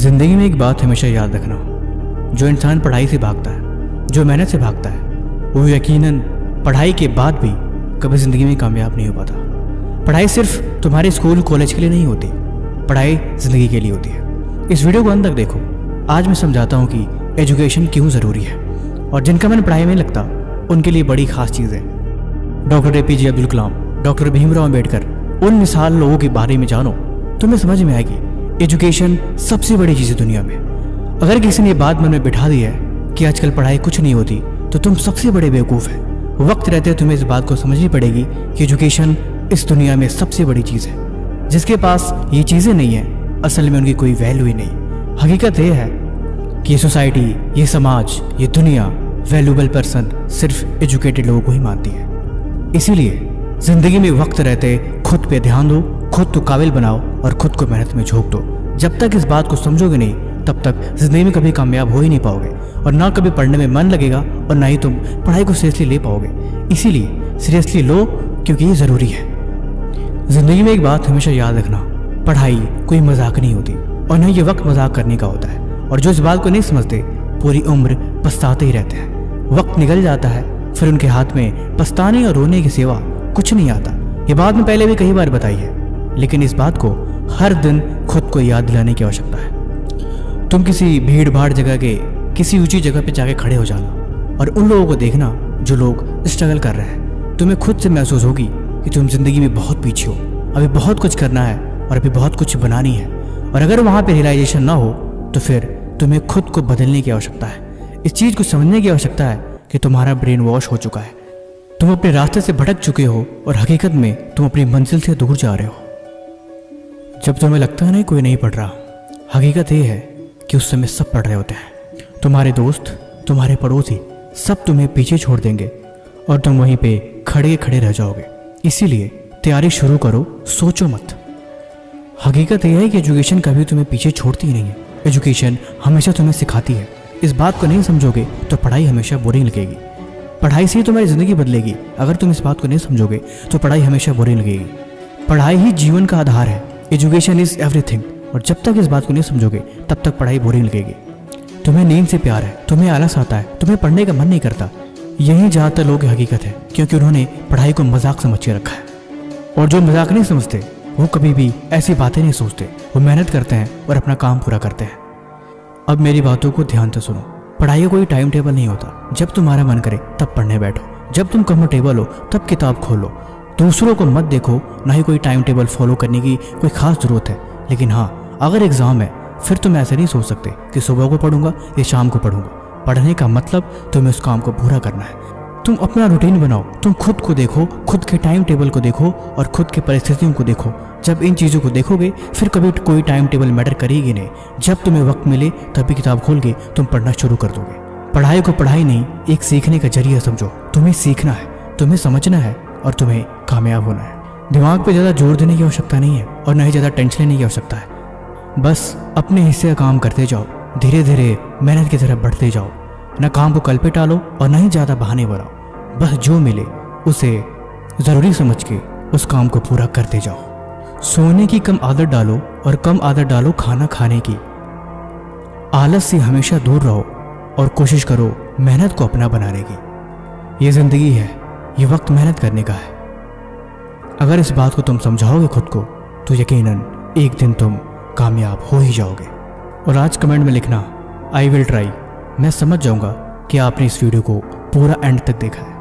ज़िंदगी में एक बात हमेशा याद रखना, जो इंसान पढ़ाई से भागता है, जो मेहनत से भागता है, वो यकीनन पढ़ाई के बाद भी कभी ज़िंदगी में कामयाब नहीं हो पाता। पढ़ाई सिर्फ तुम्हारे स्कूल कॉलेज के लिए नहीं होती, पढ़ाई ज़िंदगी के लिए होती है। इस वीडियो को अंत तक देखो। आज मैं समझाता हूँ कि एजुकेशन क्यों ज़रूरी है और जिनका मन पढ़ाई में लगता उनके लिए बड़ी खास चीज़ है। Doctor APJ Abdul Kalam, doctor Bhimrao Ambedkar, उन मिसाल लोगों के बारे में जानो, तुम्हें समझ में आएगी एजुकेशन सबसे बड़ी चीज़ है दुनिया में। अगर किसी ने ये बात मन में बिठा दी है कि आजकल पढ़ाई कुछ नहीं होती, तो तुम सबसे बड़े बेवकूफ़ हैं। वक्त रहते तुम्हें इस बात को समझनी पड़ेगी कि एजुकेशन इस दुनिया में सबसे बड़ी चीज़ है। जिसके पास ये चीज़ें नहीं है, असल में उनकी कोई वैल्यू ही नहीं। हकीकत ये है कि ये सोसाइटी, ये समाज, ये दुनिया वैल्यूबल पर्सन सिर्फ एजुकेटेड लोगों को ही मानती है। इसीलिए ज़िंदगी में वक्त रहते खुद पे ध्यान दो, खुद को काबिल बनाओ और खुद को मेहनत में झोंक दो। जब तक इस बात को समझोगे नहीं, तब तक ज़िंदगी में कभी कामयाब हो ही नहीं पाओगे और ना कभी पढ़ने में मन लगेगा और ना ही तुम पढ़ाई को सीरियसली ले पाओगे। इसीलिए सीरियसली लो, क्योंकि ये ज़रूरी है। ज़िंदगी में एक बात हमेशा याद रखना, पढ़ाई कोई मजाक नहीं होती और न ये वक्त मजाक करने का होता है। और जो इस बात को नहीं समझते पूरी उम्र पछताते ही रहते हैं। वक्त निकल जाता है, फिर उनके हाथ में पछताने और रोने की सिवा कुछ नहीं आता। ये बात मैं पहले भी कई बार बताई है, लेकिन इस बात को हर दिन खुद को याद दिलाने की आवश्यकता है। तुम किसी भीड़ भाड़ जगह के किसी ऊंची जगह पे जाके खड़े हो जाना और उन लोगों को देखना जो लोग स्ट्रगल कर रहे हैं। तुम्हें खुद से महसूस होगी कि तुम जिंदगी में बहुत पीछे हो, अभी बहुत कुछ करना है और अभी बहुत कुछ बनानी है। और अगर वहाँ पे रियलाइजेशन ना हो, तो फिर तुम्हें खुद को बदलने की आवश्यकता है। इस चीज़ को समझने की आवश्यकता है कि तुम्हारा ब्रेन वॉश हो चुका है, तुम अपने रास्ते से भटक चुके हो और हकीकत में तुम अपनी मंजिल से दूर जा रहे हो। जब तुम्हें लगता है ना कोई नहीं पढ़ रहा, हकीकत ये है कि उस समय सब पढ़ रहे होते हैं। तुम्हारे दोस्त, तुम्हारे पड़ोसी सब तुम्हें पीछे छोड़ देंगे और तुम वहीं पे खड़े खड़े रह जाओगे। इसीलिए तैयारी शुरू करो, सोचो मत। हकीकत यह है कि एजुकेशन कभी तुम्हें पीछे छोड़ती ही नहीं है। एजुकेशन हमेशा तुम्हें सिखाती है। इस बात को नहीं समझोगे तो पढ़ाई हमेशा बोरिंग लगेगी। पढ़ाई से ही तुम्हारी ज़िंदगी बदलेगी। अगर तुम इस बात को नहीं समझोगे तो पढ़ाई हमेशा बोरिंग लगेगी। पढ़ाई ही जीवन का आधार है। Education is everything. और जब तक इस बात को नहीं समझोगे तब तक पढ़ाई बोरिंग लगेगी। तुम्हें नींद से प्यार है, तुम्हें आलस आता है, तुम्हें पढ़ने का मन नहीं करता। यही ज़्यादातर लोगों की हकीकत है, क्योंकि उन्होंने पढ़ाई को मजाक समझ के रखा है। और जो मजाक नहीं समझते वो कभी भी ऐसी बातें नहीं सोचते। वो मेहनत करते हैं और अपना काम पूरा करते हैं। अब मेरी बातों को ध्यान से सुनो। पढ़ाई का कोई टाइम टेबल नहीं होता। जब तुम्हारा मन करे तब पढ़ने बैठो, जब तुम कंफर्टेबल हो तब किताब खोलो। दूसरों को मत देखो, ना ही कोई टाइम टेबल फॉलो करने की कोई खास ज़रूरत है। लेकिन हाँ, अगर एग्ज़ाम है फिर तुम ऐसे नहीं सोच सकते कि सुबह को पढ़ूंगा या शाम को पढ़ूंगा। पढ़ने का मतलब तुम्हें उस काम को पूरा करना है। तुम अपना रूटीन बनाओ, तुम खुद को देखो, खुद के टाइम टेबल को देखो और खुद की परिस्थितियों को देखो। जब इन चीज़ों को देखोगे फिर कभी कोई टाइम टेबल मैटर करेगी नहीं। जब तुम्हें वक्त मिले तभी किताब खोल के तुम पढ़ना शुरू कर दोगे। पढ़ाई को पढ़ाई नहीं, एक सीखने का जरिया समझो। तुम्हें सीखना है, तुम्हें समझना है और तुम्हें कामयाब होना है। दिमाग पे ज़्यादा जोर देने की आवश्यकता नहीं है और ना ही ज़्यादा टेंशन लेने की आवश्यकता है। बस अपने हिस्से का काम करते जाओ, धीरे धीरे मेहनत की तरफ बढ़ते जाओ। ना काम को कल पे टालो और ना ही ज़्यादा बहाने बनाओ। बस जो मिले उसे ज़रूरी समझ के उस काम को पूरा करते जाओ। सोने की कम आदत डालो और कम आदत डालो खाना खाने की। आलस से हमेशा दूर रहो और कोशिश करो मेहनत को अपना बनाने की। ये ज़िंदगी है, ये वक्त मेहनत करने का है। अगर इस बात को तुम समझाओगे खुद को, तो यकीनन एक दिन तुम कामयाब हो ही जाओगे। और आज कमेंट में लिखना, आई विल ट्राई। मैं समझ जाऊंगा कि आपने इस वीडियो को पूरा एंड तक देखा है।